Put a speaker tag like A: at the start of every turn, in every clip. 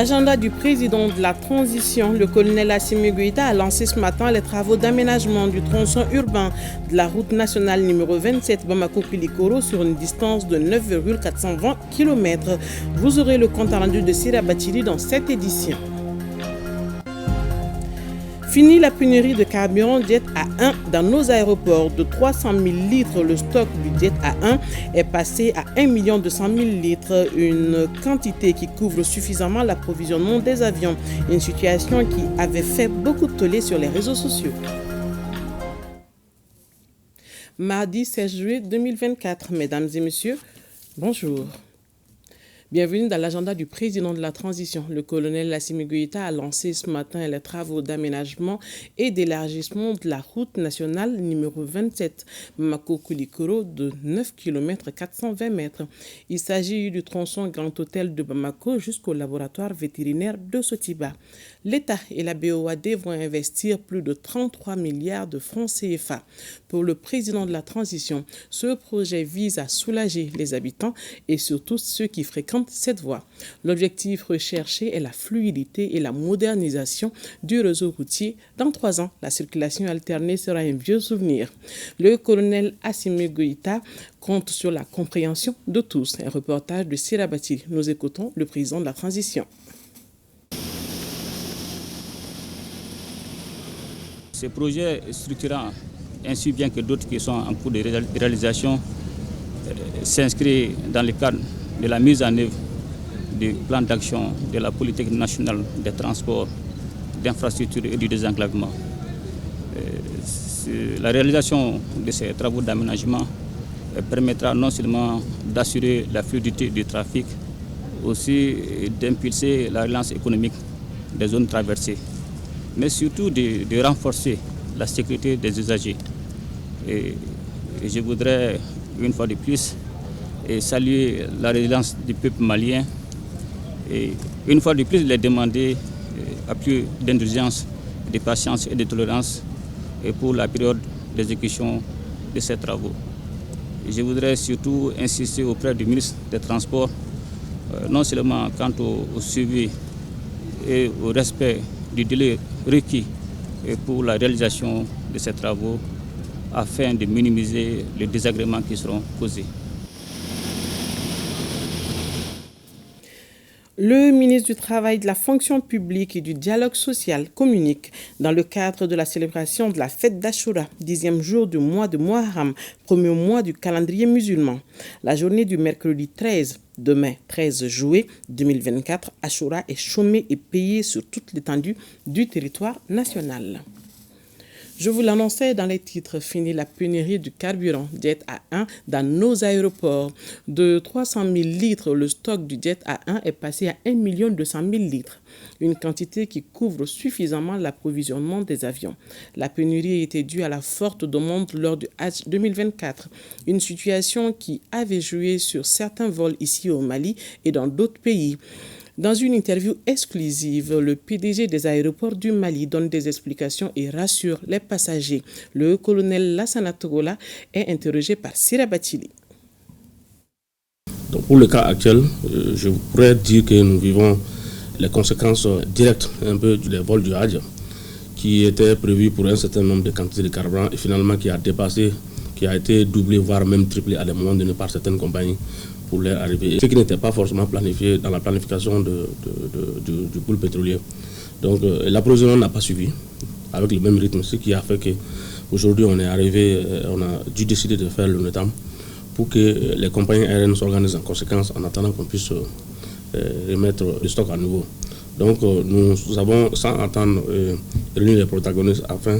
A: L'agenda du président de la transition, le colonel Assimi Goïta, a lancé ce matin les travaux d'aménagement du tronçon urbain de la route nationale numéro 27 Bamako-Koulikoro sur une distance de 9,420 km. Vous aurez le compte rendu de Sira Bachili dans cette édition. Fini la pénurie de carburant Jet A1 dans nos aéroports. De 300 000 litres, le stock du Jet A1 est passé à 1 200 000 litres, une quantité qui couvre suffisamment l'approvisionnement des avions. Une situation qui avait fait beaucoup de tollé sur les réseaux sociaux. Mardi 16 juillet 2024, mesdames et messieurs, bonjour. Bienvenue dans l'agenda du président de la transition. Le colonel Assimi Goïta a lancé ce matin les travaux d'aménagement et d'élargissement de la route nationale numéro 27 Bamako-Koulikoro de 9 km 420 mètres. Il s'agit du tronçon Grand Hôtel de Bamako jusqu'au laboratoire vétérinaire de Sotiba. L'État et la BOAD vont investir plus de 33 milliards de francs CFA. Pour le président de la transition, ce projet vise à soulager les habitants et surtout ceux qui fréquentent cette voie. L'objectif recherché est la fluidité et la modernisation du réseau routier. Dans 3 ans, la circulation alternée sera un vieux souvenir. Le colonel Assimi Goïta compte sur la compréhension de tous. Un reportage de Sira Bachili. Nous écoutons le président de la transition.
B: Ce projet structurant, ainsi bien que d'autres qui sont en cours de réalisation, s'inscrit dans le cadre de la mise en œuvre du plan d'action de la politique nationale des transports, d'infrastructures et du désenclavement. La réalisation de ces travaux d'aménagement permettra non seulement d'assurer la fluidité du trafic, aussi d'impulser la relance économique des zones traversées, mais surtout de renforcer la sécurité des usagers. Et je voudrais, une fois de plus, saluer la résilience du peuple malien et une fois de plus les demander à plus d'indulgence, de patience et de tolérance pour la période d'exécution de ces travaux. Et je voudrais surtout insister auprès du ministre des Transports, non seulement quant au suivi et au respect du délai requis pour la réalisation de ces travaux afin de minimiser les désagréments qui seront causés.
A: Le ministre du Travail, de la Fonction publique et du Dialogue social communique dans le cadre de la célébration de la fête d'Achoura, 10e jour du mois de Muharram, premier mois du calendrier musulman. La journée du mercredi 13, demain 13 juillet 2024, Achoura est chômée et payée sur toute l'étendue du territoire national. Je vous l'annonçais dans les titres, fini la pénurie du carburant Jet A1 dans nos aéroports. De 300 000 litres, le stock du Jet A1 est passé à 1 200 000 litres, une quantité qui couvre suffisamment l'approvisionnement des avions. La pénurie était due à la forte demande lors du Hajj 2024, une situation qui avait joué sur certains vols ici au Mali et dans d'autres pays. Dans une interview exclusive, le PDG des aéroports du Mali donne des explications et rassure les passagers. Le colonel Lassana Togola est interrogé par Sira Bachili.
C: Donc pour le cas actuel, je pourrais dire que nous vivons les conséquences directes un peu des vols du Hajj qui étaient prévus pour un certain nombre de quantités de carburant et finalement qui a dépassé, qui a été doublé voire même triplé à des moments donnés par certaines compagnies pour leur arrivée, ce qui n'était pas forcément planifié dans la planification du pool pétrolier. Donc l'approvisionnement n'a pas suivi avec le même rythme, ce qui a fait qu'aujourd'hui on a dû décider de faire le NETAM pour que les compagnies aériennes s'organisent en conséquence en attendant qu'on puisse remettre le stock à nouveau. Donc nous avons, sans attendre, réuni les protagonistes afin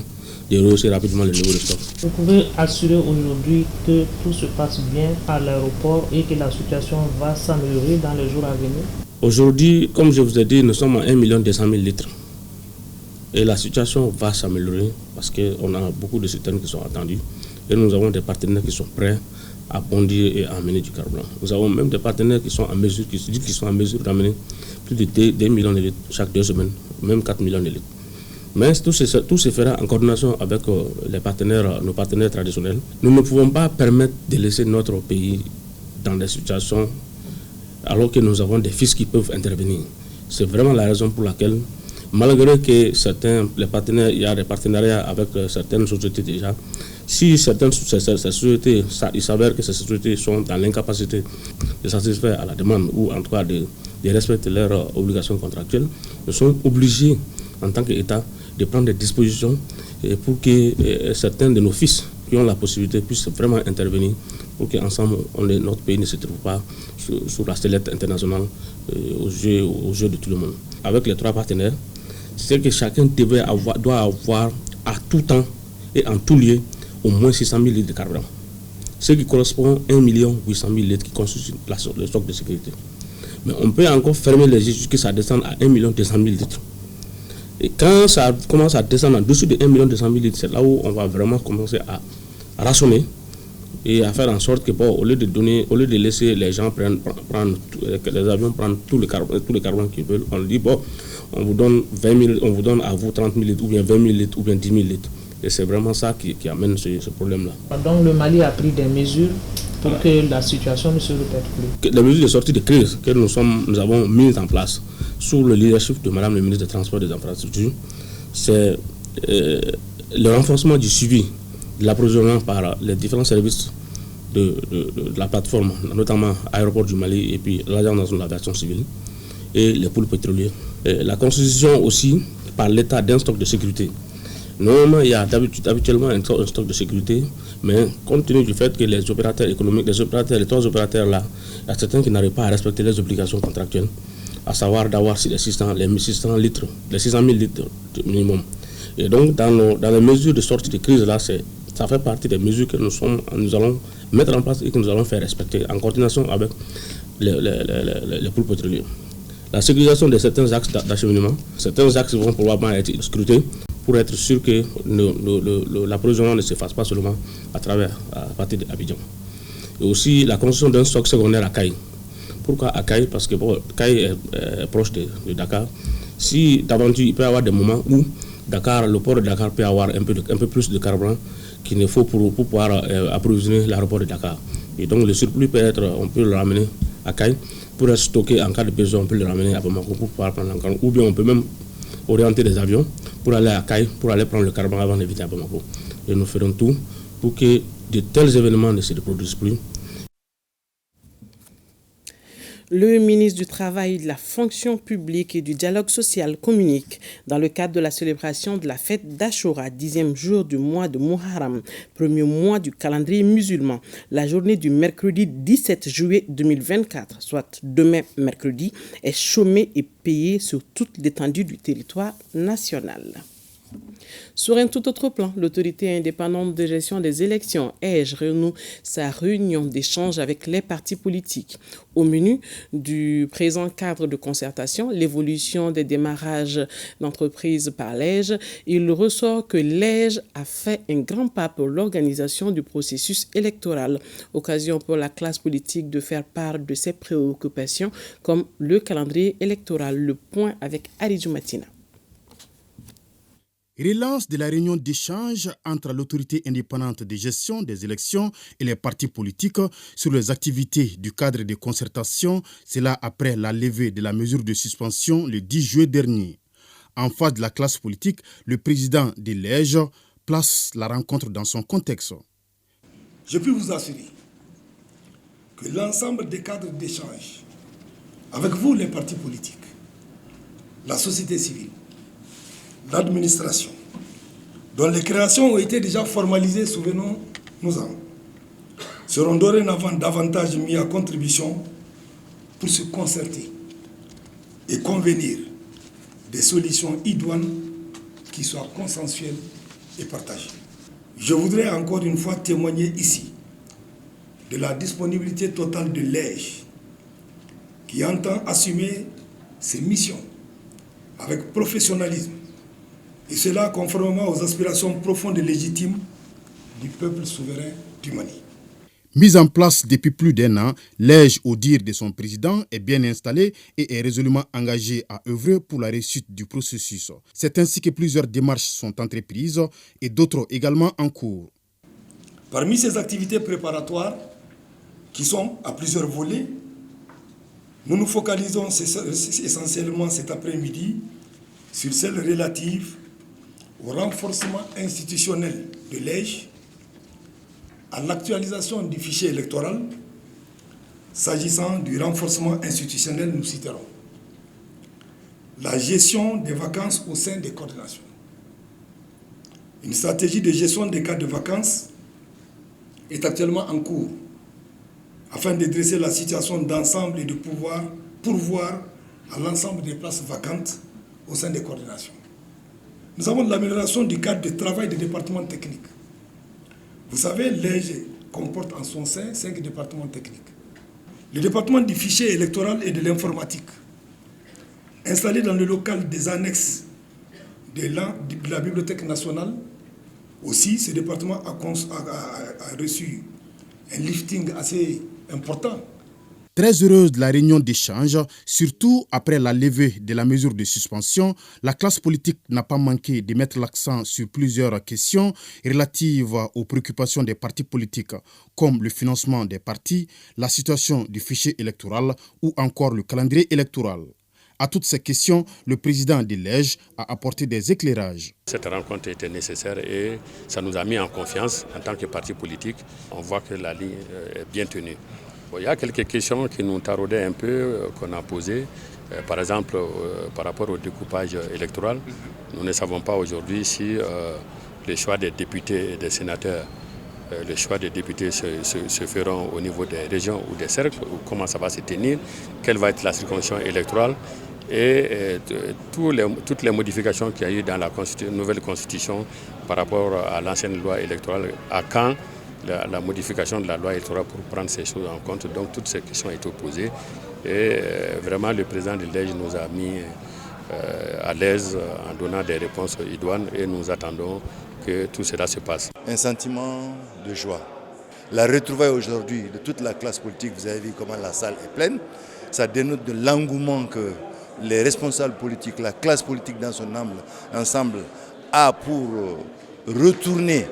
C: de rehausser rapidement le niveau de stock.
D: Vous pouvez assurer aujourd'hui que tout se passe bien à l'aéroport et que la situation va s'améliorer dans les jours à venir? Aujourd'hui,
C: comme je vous ai dit, nous sommes à 1 200 000 litres. Et la situation va s'améliorer parce qu'on a beaucoup de citernes qui sont attendues. Et nous avons des partenaires qui sont prêts à bondir et à amener du carburant. Nous avons même des partenaires qui sont en mesure, d'amener plus de 2 millions de litres chaque 2 semaines, même 4 millions de litres. Mais tout se fera en coordination avec nos partenaires traditionnels. Nous ne pouvons pas permettre de laisser notre pays dans des situations alors que nous avons des fiscs qui peuvent intervenir. C'est vraiment la raison pour laquelle, malgré que il y a des partenariats avec certaines sociétés déjà, si ces sociétés, il s'avère que ces sociétés sont dans l'incapacité de satisfaire à la demande ou en tout cas de respecter leurs obligations contractuelles, nous sommes obligés en tant qu'État de prendre des dispositions pour que certains de nos fils qui ont la possibilité puissent vraiment intervenir pour qu'ensemble notre pays ne se trouve pas sur la sellette internationale aux yeux de tout le monde. Avec les 3 partenaires, c'est que chacun doit avoir à tout temps et en tout lieu au moins 600 000 litres de carburant, ce qui correspond à 1 800 000 litres qui constituent le stock de sécurité. Mais on peut encore fermer les yeux jusqu'à ça descende à 1 200 000 litres. Et quand ça commence à descendre en dessous de 1 200 000 litres, c'est là où on va vraiment commencer à rationner et à faire en sorte que, au lieu de laisser les gens les avions prendre tout le carbone qu'ils veulent, on dit on vous donne 20 000, on vous donne à vous 30 000 litres ou bien 20 000 litres ou bien 10 000 litres. Et c'est vraiment ça qui amène ce problème-là.
D: Donc le Mali a pris des mesures pour que la situation ne se répète plus.
C: Les mesures de sortie de crise que nous avons mises en place sous le leadership de Madame le ministre des Transports et des Infrastructures, c'est le renforcement du suivi de l'approvisionnement par les différents services de la plateforme, notamment Aéroport du Mali et puis l'Agence nationale de l'aviation civile et les pôles pétroliers. Et la constitution aussi par l'État d'un stock de sécurité. Normalement, il y a habituellement un stock de sécurité, mais compte tenu du fait que les opérateurs économiques, les 3 opérateurs là, il y a certains qui n'arrivent pas à respecter les obligations contractuelles, à savoir d'avoir les 600 000 litres minimum. Et donc, dans les mesures de sortie de crise là, ça fait partie des mesures que nous allons mettre en place et que nous allons faire respecter en coordination avec les pôles pétroliers. La sécurisation de certains axes d'acheminement, certains axes vont probablement être scrutés pour être sûr que l'approvisionnement ne se fasse pas seulement à partir d'Abidjan. Et aussi la construction d'un stock secondaire à Caille. Pourquoi à Caille? Parce que Caille est proche de Dakar. Si d'aventure il peut y avoir des moments où le port de Dakar peut avoir un peu plus de carburant qu'il ne faut pour pouvoir approvisionner l'aéroport de Dakar. Et donc le surplus on peut le ramener à Caille pour être stocké en cas de besoin, on peut le ramener à Bamako pour pouvoir prendre en compte. Ou bien on peut même orienter des avions pour aller à Caille, pour aller prendre le carburant avant d'éviter à Bamako. Et nous ferons tout pour que de tels événements ne se reproduisent plus.
A: Le ministre du Travail, de la Fonction publique et du Dialogue social communique dans le cadre de la célébration de la fête d'Achoura, 10e jour du mois de Muharram, premier mois du calendrier musulman. La journée du mercredi 17 juillet 2024, soit demain mercredi, est chômée et payée sur toute l'étendue du territoire national. Sur un tout autre plan, l'autorité indépendante de gestion des élections, EGE, renoue sa réunion d'échange avec les partis politiques. Au menu du présent cadre de concertation, l'évolution des démarrages d'entreprises par l'EGE, il ressort que l'EGE a fait un grand pas pour l'organisation du processus électoral, occasion pour la classe politique de faire part de ses préoccupations comme le calendrier électoral. Le point avec Aridou Matina.
E: Relance de la réunion d'échange entre l'autorité indépendante de gestion des élections et les partis politiques sur les activités du cadre de concertation, cela après la levée de la mesure de suspension le 10 juillet dernier. En face de la classe politique, le président de l'EGE place la rencontre dans son contexte.
F: Je peux vous assurer que l'ensemble des cadres d'échange, avec vous les partis politiques, la société civile, l'administration, dont les créations ont été déjà formalisées, souvenons-nous-en, seront dorénavant davantage mis à contribution pour se concerter et convenir des solutions idoines qui soient consensuelles et partagées. Je voudrais encore une fois témoigner ici de la disponibilité totale de l'EGE qui entend assumer ses missions avec professionnalisme, et cela conformément aux aspirations profondes et légitimes du peuple souverain du Mali.
E: Mise en place depuis plus d'1 an, l'EGE, au dire de son président, est bien installée et est résolument engagée à œuvrer pour la réussite du processus. C'est ainsi que plusieurs démarches sont entreprises et d'autres également en cours.
F: Parmi ces activités préparatoires, qui sont à plusieurs volets, Nous nous focalisons essentiellement cet après-midi sur celle relative au renforcement institutionnel de l'EJ, à l'actualisation du fichier électoral. S'agissant du renforcement institutionnel, nous citerons la gestion des vacances au sein des coordinations. Une stratégie de gestion des cas de vacances est actuellement en cours afin de dresser la situation d'ensemble et de pouvoir pourvoir à l'ensemble des places vacantes au sein des coordinations. Nous avons l'amélioration du cadre de travail des départements techniques. Vous savez, l'EJ comporte en son sein 5 départements techniques. Le département du fichier électoral et de l'informatique, installé dans le local des annexes de la Bibliothèque nationale, aussi ce département a reçu un lifting assez important.
E: Très heureuse de la réunion d'échange, surtout après la levée de la mesure de suspension, la classe politique n'a pas manqué de mettre l'accent sur plusieurs questions relatives aux préoccupations des partis politiques, comme le financement des partis, la situation du fichier électoral ou encore le calendrier électoral. À toutes ces questions, le président de l'EJ a apporté des éclairages.
C: Cette rencontre était nécessaire et ça nous a mis en confiance en tant que parti politique. On voit que la ligne est bien tenue. Il y a quelques questions qui nous taraudaient un peu, qu'on a posées. Par exemple, par rapport au découpage électoral, nous ne savons pas aujourd'hui si les choix des députés et des sénateurs, les choix des députés se feront au niveau des régions ou des cercles, ou comment ça va se tenir, quelle va être la circonscription électorale et toutes les modifications qu'il y a eu dans la nouvelle constitution par rapport à l'ancienne loi électorale, à quand la modification de la loi électorale pour prendre ces choses en compte. Donc toutes ces questions ont été posées et vraiment le président de l'EJ nous a mis à l'aise en donnant des réponses idoines et nous attendons que tout cela se passe.
G: Un sentiment de joie. La retrouvaille aujourd'hui de toute la classe politique, vous avez vu comment la salle est pleine, ça dénote de l'engouement que les responsables politiques, la classe politique dans son ensemble a pour retourner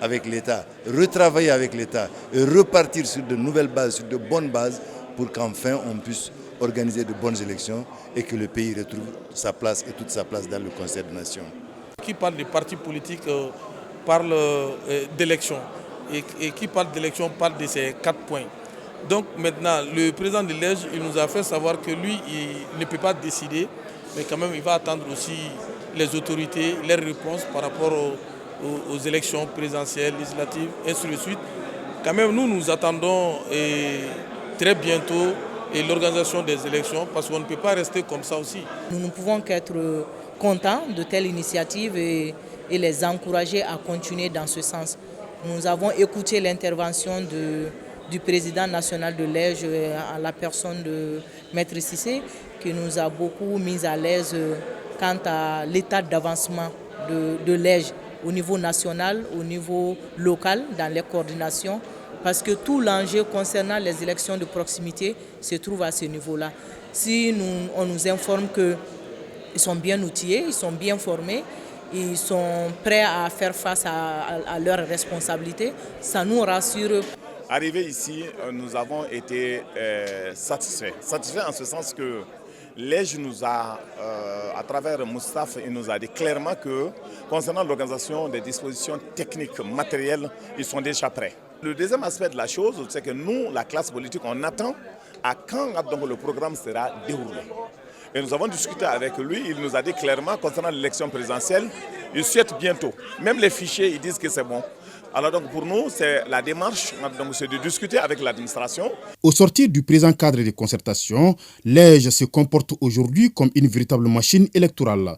G: avec l'État, retravailler avec l'État et repartir sur de nouvelles bases, sur de bonnes bases pour qu'enfin on puisse organiser de bonnes élections et que le pays retrouve sa place et toute sa place dans le Conseil des Nations.
H: Qui parle des partis politiques parle d'élections et qui parle d'élections parle de ces 4 points. Donc maintenant, le président de l'EJ, il nous a fait savoir que lui, il ne peut pas décider, mais quand même il va attendre aussi les autorités, leurs réponses par rapport aux élections présidentielles, législatives, et ainsi de suite. Quand même, nous attendons très bientôt l'organisation des élections parce qu'on ne peut pas rester comme ça aussi.
I: Nous ne pouvons qu'être contents de telles initiatives et les encourager à continuer dans ce sens. Nous avons écouté l'intervention du président national de l'EJ à la personne de Maître Cissé qui nous a beaucoup mis à l'aise quant à l'état d'avancement de l'EJ au niveau national, au niveau local, dans les coordinations, parce que tout l'enjeu concernant les élections de proximité se trouve à ce niveau-là. Si on nous informe qu'ils sont bien outillés, ils sont bien formés, ils sont prêts à faire face à leurs responsabilités, ça nous rassure.
J: Arrivé ici, nous avons été satisfaits. Satisfaits en ce sens que l'EJ nous a, à travers Moustapha, il nous a dit clairement que concernant l'organisation des dispositions techniques, matérielles, ils sont déjà prêts. Le deuxième aspect de la chose, c'est que nous, la classe politique, on attend à quand donc, le programme sera déroulé. Et nous avons discuté avec lui, il nous a dit clairement concernant l'élection présidentielle, il souhaite bientôt. Même les fichiers, ils disent que c'est bon. Alors donc pour nous, c'est la démarche, c'est de discuter avec l'administration.
E: Au sortir du présent cadre de concertation, l'EJ se comporte aujourd'hui comme une véritable machine électorale.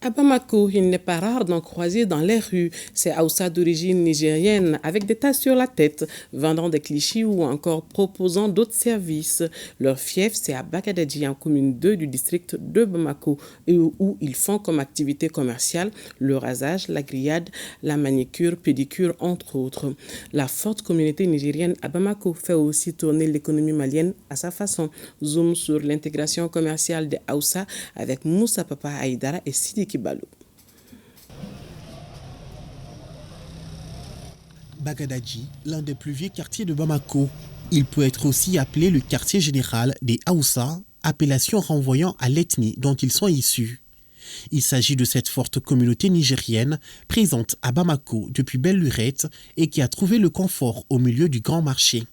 A: À Bamako, il n'est pas rare d'en croiser dans les rues. Ces Haoussa d'origine nigérienne avec des tasses sur la tête, vendant des clichés ou encore proposant d'autres services. Leur fief, c'est à Bakadadji, en commune 2 du district de Bamako, où ils font comme activité commerciale le rasage, la grillade, la manicure, pédicure, entre autres. La forte communauté nigérienne à Bamako fait aussi tourner l'économie malienne à sa façon. Zoom sur l'intégration commerciale des Haoussa avec Moussa Papa Haïdara et Sidi Kibalo.
K: Bakadadji, l'un des plus vieux quartiers de Bamako. Il peut être aussi appelé le quartier général des Haoussa, appellation renvoyant à l'ethnie dont ils sont issus. Il s'agit de cette forte communauté nigérienne présente à Bamako depuis belle lurette et qui a trouvé le confort au milieu du grand marché.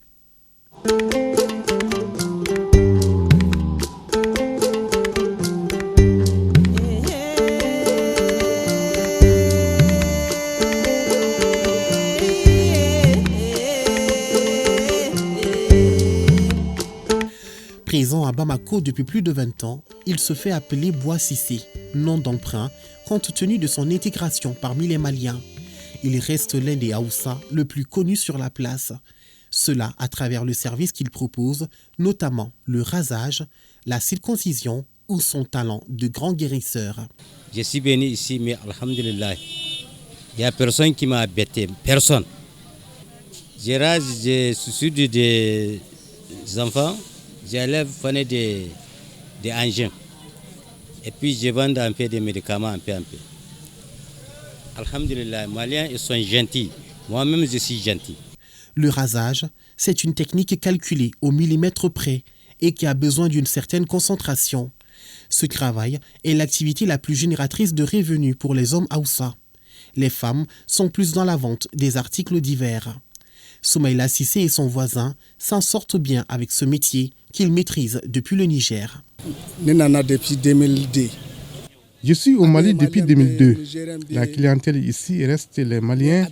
K: Présent à Bamako depuis plus de 20 ans, il se fait appeler Bois Cissé, nom d'emprunt, compte tenu de son intégration parmi les Maliens. Il reste l'un des Haoussa le plus connu sur la place. Cela à travers le service qu'il propose, notamment le rasage, la circoncision ou son talent de grand guérisseur.
L: Je suis venu ici, mais alhamdulillah, il n'y a personne qui m'a embêté, personne. Je suis des enfants. J'élève des engins. Et puis je vends un peu de médicaments, un peu. Alhamdulillah, les Maliens ils sont gentils. Moi-même, je suis gentil.
K: Le rasage, c'est une technique calculée au millimètre près et qui a besoin d'une certaine concentration. Ce travail est l'activité la plus génératrice de revenus pour les hommes Haoussa. Les femmes sont plus dans la vente des articles divers. Soumaïla Cissé et son voisin s'en sortent bien avec ce métier qu'ils maîtrisent depuis le Niger.
M: Depuis 2002.
E: Je suis au Mali depuis 2002. La clientèle ici reste les Maliens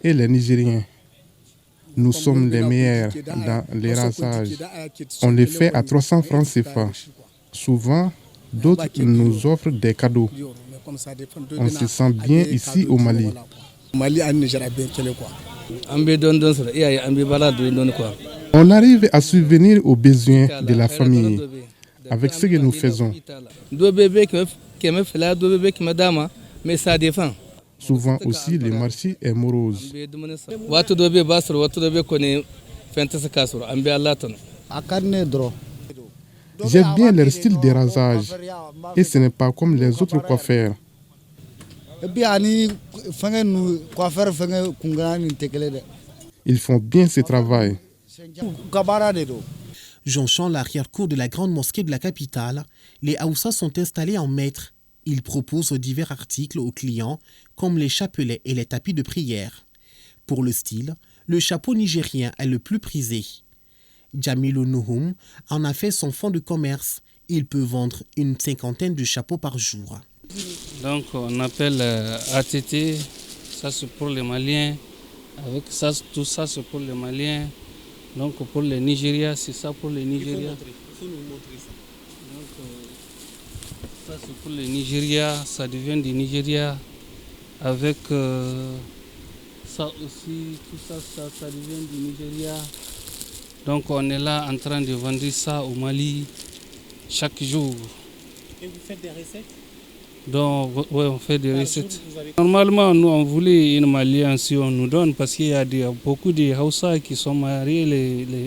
E: et les Nigériens. Nous sommes les meilleurs dans les rasages. On les fait à 300 francs CFA. Souvent, d'autres nous offrent des cadeaux. On se sent bien ici au Mali. On arrive à subvenir aux besoins de la famille avec ce que nous faisons. Souvent aussi, le marché est morose. J'aime bien leur style de rasage et ce n'est pas comme les autres coiffeurs. Ils font bien ce travail.
K: Jonchant l'arrière-cour de la grande mosquée de la capitale, les Haoussa sont installés en maître. Ils proposent divers articles aux clients, comme les chapelets et les tapis de prière. Pour le style, le chapeau nigérien est le plus prisé. Jamilou Nouhoum en a fait son fonds de commerce. Il peut vendre une 50aine de chapeaux par jour.
N: Donc on appelle ATT, ça c'est pour les Maliens. Avec ça, tout ça c'est pour les Maliens. Donc pour les Nigériens, c'est ça pour les Nigériens. Il faut nous montrer ça. Donc ça c'est pour les Nigériens, ça devient du Nigeria. Avec ça aussi, tout ça, ça devient du Nigeria. Donc on est là en train de vendre ça au Mali chaque jour.
K: Et vous faites des recettes?
N: Donc, oui, on fait des recettes. Normalement, nous, on voulait une Malienne si on nous donne, parce qu'il y a beaucoup de Haoussa qui sont mariés,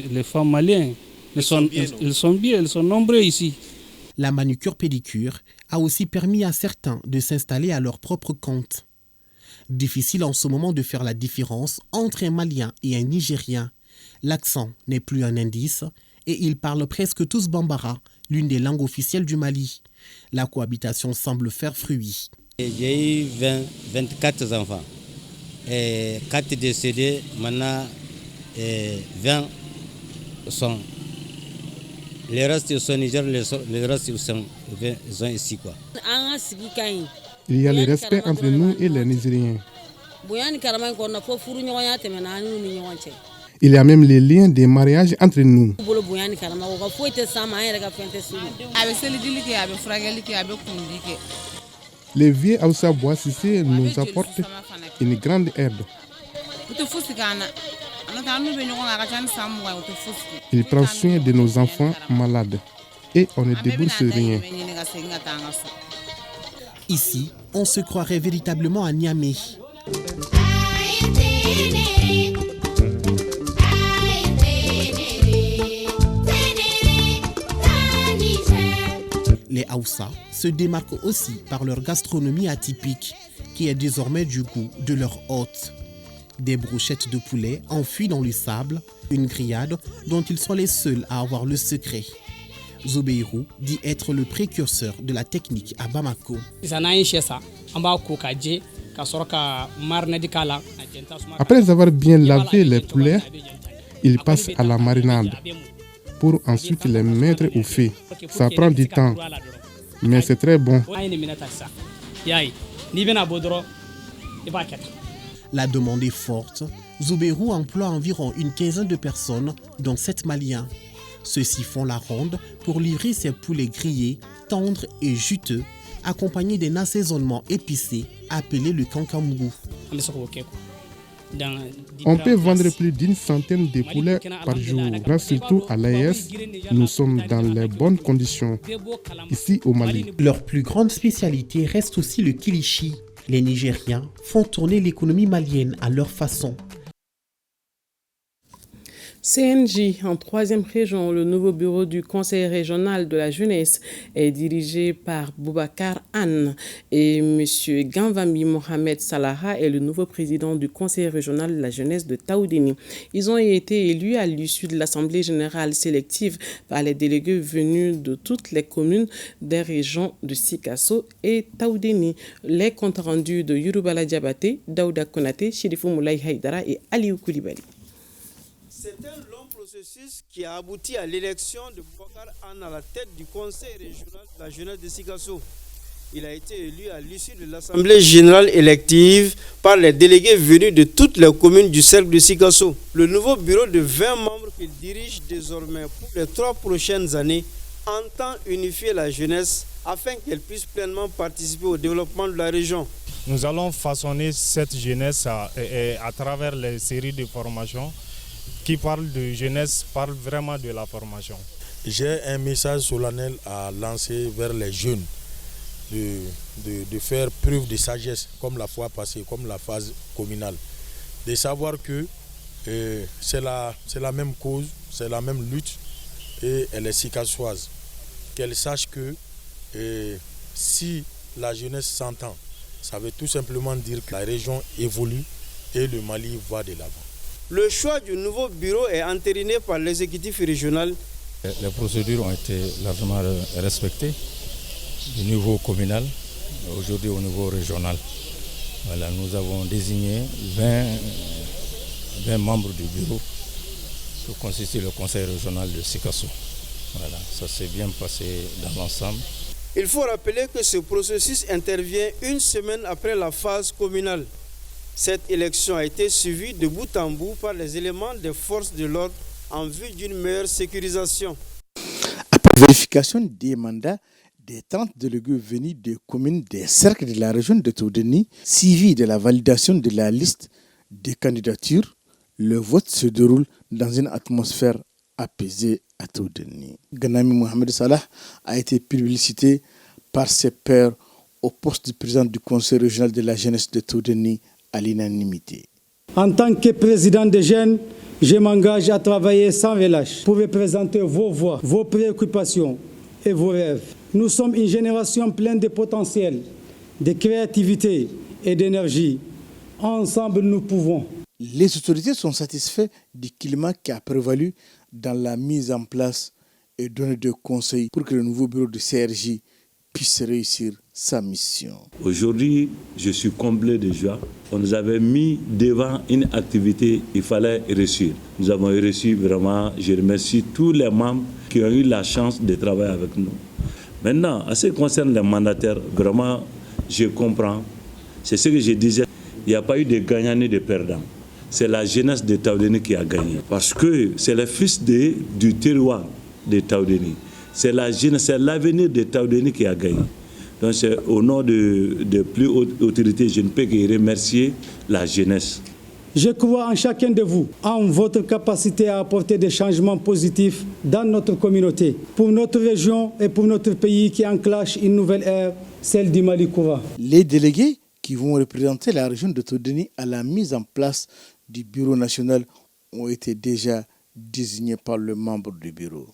N: les femmes maliennes. Ils sont bien, ils sont nombreux ici.
K: La manucure-pédicure a aussi permis à certains de s'installer à leur propre compte. Difficile en ce moment de faire la différence entre un Malien et un Nigérien. L'accent n'est plus un indice et ils parlent presque tous Bambara, l'une des langues officielles du Mali. La cohabitation semble faire fruit.
L: J'ai eu 24 enfants. Et 4 décédés, maintenant 20 sont. Les restes sont Niger, les restes sont ici. Quoi.
E: Il y a le respect entre nous et les Nigériens. Il y a même les liens des mariages entre nous. Les vieux Haoussa Bois Cissé nous apportent une grande aide. Il prend soin de nos enfants malades et on ne débourse rien.
K: Ici, on se croirait véritablement à Niamey. Les Haoussa se démarquent aussi par leur gastronomie atypique, qui est désormais du goût de leur hôte. Des brochettes de poulet enfouies dans le sable, une grillade dont ils sont les seuls à avoir le secret. Zobeiru dit être le précurseur de la technique à Bamako.
O: Après avoir bien lavé les poulets, ils passent à la marinade pour ensuite les mettre au feu. Ça prend du temps, mais c'est très bon.
K: La demande est forte. Zobeiru emploie environ une quinzaine de personnes, dont 7 Maliens. Ceux-ci font la ronde pour livrer ces poulets grillés, tendres et juteux, accompagnés d'un assaisonnement épicé appelé le kankamugou.
O: On peut vendre plus d'une centaine de poulets par jour. Grâce surtout à l'AES, nous sommes dans les bonnes conditions ici au Mali.
K: Leur plus grande spécialité reste aussi le kilichi. Les Nigériens font tourner l'économie malienne à leur façon.
A: CNJ, en 3e région, le nouveau bureau du Conseil régional de la jeunesse est dirigé par Boubacar Anne et M. Ganvambi Mohamed Salaha est le nouveau président du Conseil régional de la jeunesse de Taoudéni. Ils ont été élus à l'issue de l'Assemblée générale sélective par les délégués venus de toutes les communes des régions de Sikasso et Taoudéni. Les comptes rendus de Yourubala Diabaté, Daouda Konate, Chérifou Moulay Haïdara et Aliou Koulibaly.
P: C'est un long processus qui a abouti à l'élection de Boubacar Anne à la tête du Conseil régional de la jeunesse de Sikasso. Il a été élu à l'issue de l'Assemblée générale élective par les délégués venus de toutes les communes du cercle de Sikasso. Le nouveau bureau de 20 membres qu'il dirige désormais pour les 3 prochaines années entend unifier la jeunesse afin qu'elle puisse pleinement participer au développement de la région.
Q: Nous allons façonner cette jeunesse à travers les séries de formations qui parle de jeunesse, parle vraiment de la formation.
R: J'ai un message solennel à lancer vers les jeunes, de faire preuve de sagesse, comme la fois passée, comme la phase communale. De savoir que c'est la même cause, c'est la même lutte, et elle est sicassoise. Qu'elle sache que si la jeunesse s'entend, ça veut tout simplement dire que la région évolue et le Mali va de l'avant.
P: Le choix du nouveau bureau est entériné par l'exécutif régional.
S: Les procédures ont été largement respectées du niveau communal, aujourd'hui au niveau régional. Voilà, nous avons désigné 20 membres du bureau pour constituer le conseil régional de Sikasso. Voilà, ça s'est bien passé dans l'ensemble.
P: Il faut rappeler que ce processus intervient une semaine après la phase communale. Cette élection a été suivie de bout en bout par les éléments des forces de l'ordre en vue d'une meilleure sécurisation.
E: Après vérification des mandats des 30 délégués venus des communes des cercles de la région de Taoudéni, suivi de la validation de la liste des candidatures, le vote se déroule dans une atmosphère apaisée à Taoudéni. Ganami Mohamed Salah a été publicité par ses pairs au poste du président du conseil régional de la jeunesse de Taoudéni à l'unanimité.
M: En tant que président des jeunes, je m'engage à travailler sans relâche pour représenter vos voix, vos préoccupations et vos rêves. Nous sommes une génération pleine de potentiel, de créativité et d'énergie. Ensemble, nous pouvons.
E: Les autorités sont satisfaites du climat qui a prévalu dans la mise en place et donner des conseils pour que le nouveau bureau de CRJ puisse réussir sa mission.
T: Aujourd'hui, je suis comblé de joie. On nous avait mis devant une activité, il fallait réussir. Nous avons réussi vraiment. Je remercie tous les membres qui ont eu la chance de travailler avec nous. Maintenant, en ce qui concerne les mandataires, vraiment, je comprends. C'est ce que je disais. Il n'y a pas eu de gagnants ni de perdants. C'est la jeunesse de Taoudéni qui a gagné. Parce que c'est le fils du terroir de Taoudéni. C'est la jeunesse, c'est l'avenir de Taoudéni qui a gagné. Donc c'est au nom de plus hautes autorités, je ne peux que remercier la jeunesse.
M: Je crois en chacun de vous, en votre capacité à apporter des changements positifs dans notre communauté, pour notre région et pour notre pays qui enclenche une nouvelle ère, celle du Mali Koura.
E: Les délégués qui vont représenter la région de Taoudéni à la mise en place du bureau national ont été déjà désignés par le membre du bureau.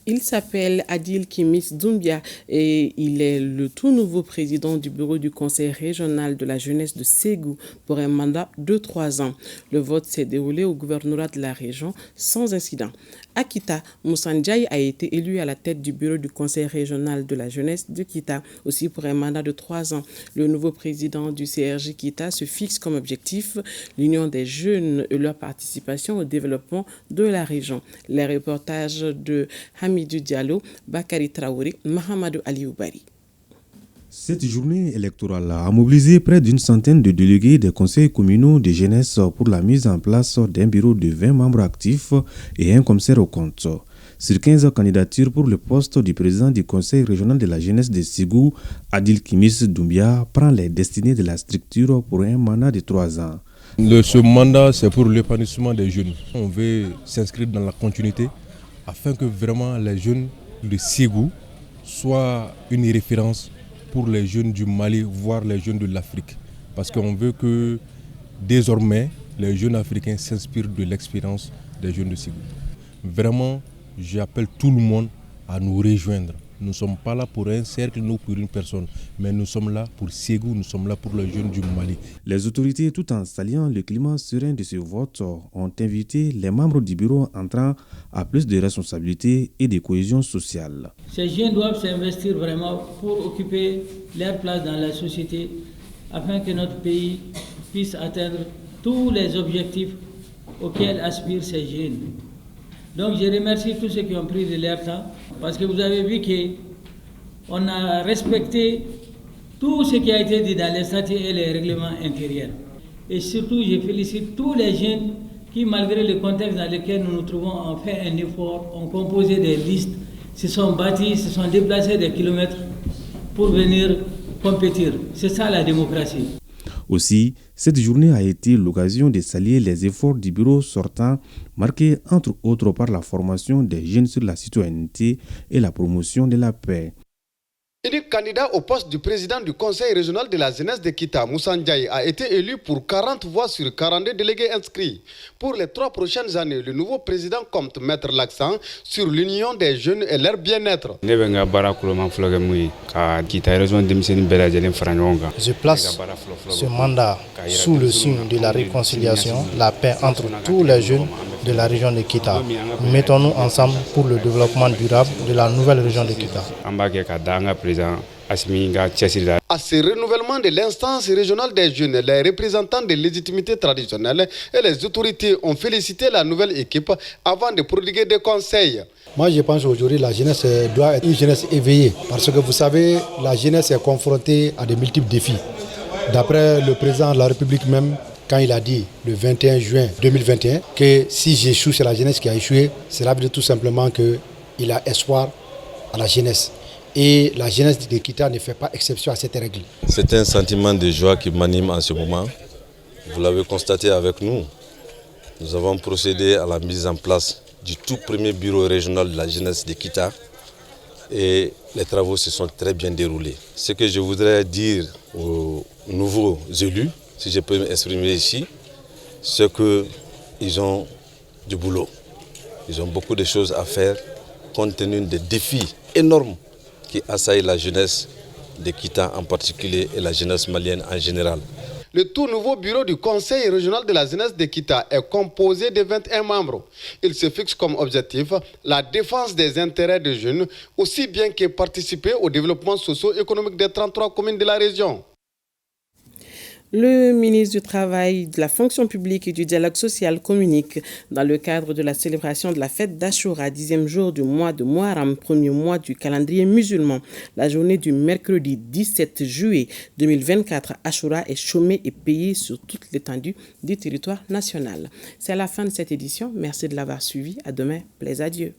A: Il s'appelle Adil Kimis Doumbia et il est le tout nouveau président du bureau du conseil régional de la jeunesse de Ségou pour un mandat de 3 ans. Le vote s'est déroulé au gouvernorat de la région sans incident. À Kita, Moussa Ndiaye a été élu à la tête du bureau du conseil régional de la jeunesse de Kita, aussi pour un mandat de 3 ans. Le nouveau président du CRJ Kita se fixe comme objectif l'union des jeunes et leur participation au développement de la région. Les reportages de Hamidou Diallo, Bakari Traoré, Mahamadou Alioubari.
U: Cette journée électorale a mobilisé près d'une centaine de délégués des conseils communaux de jeunesse pour la mise en place d'un bureau de 20 membres actifs et un commissaire aux comptes. Sur 15 candidatures pour le poste du président du conseil régional de la jeunesse de Ségou, Adil Kimis Doumbia prend les destinées de la structure pour un mandat de 3 ans.
R: Ce mandat, c'est pour l'épanouissement des jeunes. On veut s'inscrire dans la continuité afin que vraiment les jeunes de Ségou soient une référence pour les jeunes du Mali, voire les jeunes de l'Afrique. Parce qu'on veut que désormais, les jeunes africains s'inspirent de l'expérience des jeunes de Ségou. Vraiment, j'appelle tout le monde à nous rejoindre. Nous ne sommes pas là pour un cercle, nous pour une personne, mais nous sommes là pour Ségou, nous sommes là pour les jeunes du Mali.
U: Les autorités, tout en saluant le climat serein de ce vote, ont invité les membres du bureau entrant à plus de responsabilités et de cohésion sociale.
V: Ces jeunes doivent s'investir vraiment pour occuper leur place dans la société afin que notre pays puisse atteindre tous les objectifs auxquels aspirent ces jeunes. Donc je remercie tous ceux qui ont pris de leur temps parce que vous avez vu qu'on a respecté tout ce qui a été dit dans les statuts et les règlements intérieurs. Et surtout, je félicite tous les jeunes qui, malgré le contexte dans lequel nous nous trouvons, ont fait un effort, ont composé des listes, se sont bâtis, se sont déplacés des kilomètres pour venir compétir. C'est ça la démocratie.
U: Aussi, cette journée a été l'occasion de saluer les efforts du bureau sortant, marqués entre autres par la formation des jeunes sur la citoyenneté et la promotion de la paix.
W: Unique candidat au poste du président du conseil régional de la jeunesse de Kita, Moussa Ndiaye, a été élu pour 40 voix sur 42 délégués inscrits. Pour les 3 prochaines années, le nouveau président compte mettre l'accent sur l'union des jeunes et leur bien-être.
X: Je place ce mandat sous le signe de la réconciliation, la paix entre tous les jeunes de la région de Kita. Mettons-nous ensemble pour le développement durable de la nouvelle région de Kita.
W: À ce renouvellement de l'instance régionale des jeunes, les représentants de légitimité traditionnelle et les autorités ont félicité la nouvelle équipe avant de prodiguer des conseils.
Y: Moi, je pense qu'aujourd'hui, la jeunesse doit être une jeunesse éveillée. Parce que vous savez, la jeunesse est confrontée à de multiples défis. D'après le président de la République même, quand il a dit le 21 juin 2021 que si j'échoue, c'est la jeunesse qui a échoué, cela veut dire tout simplement qu'il a espoir à la jeunesse. Et la jeunesse de Kita ne fait pas exception à cette règle.
Z: C'est un sentiment de joie qui m'anime en ce moment. Vous l'avez constaté avec nous. Nous avons procédé à la mise en place du tout premier bureau régional de la jeunesse de Kita. Et les travaux se sont très bien déroulés. Ce que je voudrais dire aux nouveaux élus, si je peux m'exprimer ici, c'est qu'ils ont du boulot. Ils ont beaucoup de choses à faire compte tenu des défis énormes qui assaillent la jeunesse de Kita en particulier et la jeunesse malienne en général.
W: Le tout nouveau bureau du conseil régional de la jeunesse de Kita est composé de 21 membres. Il se fixe comme objectif la défense des intérêts des jeunes, aussi bien que participer au développement socio-économique des 33 communes de la région.
A: Le ministre du Travail, de la fonction publique et du dialogue social communique dans le cadre de la célébration de la fête d'Achoura, 10e jour du mois de Muharram, premier mois du calendrier musulman. La journée du mercredi 17 juillet 2024, Achoura est chômée et payée sur toute l'étendue du territoire national. C'est la fin de cette édition. Merci de l'avoir suivi. À demain. Plaise à Dieu.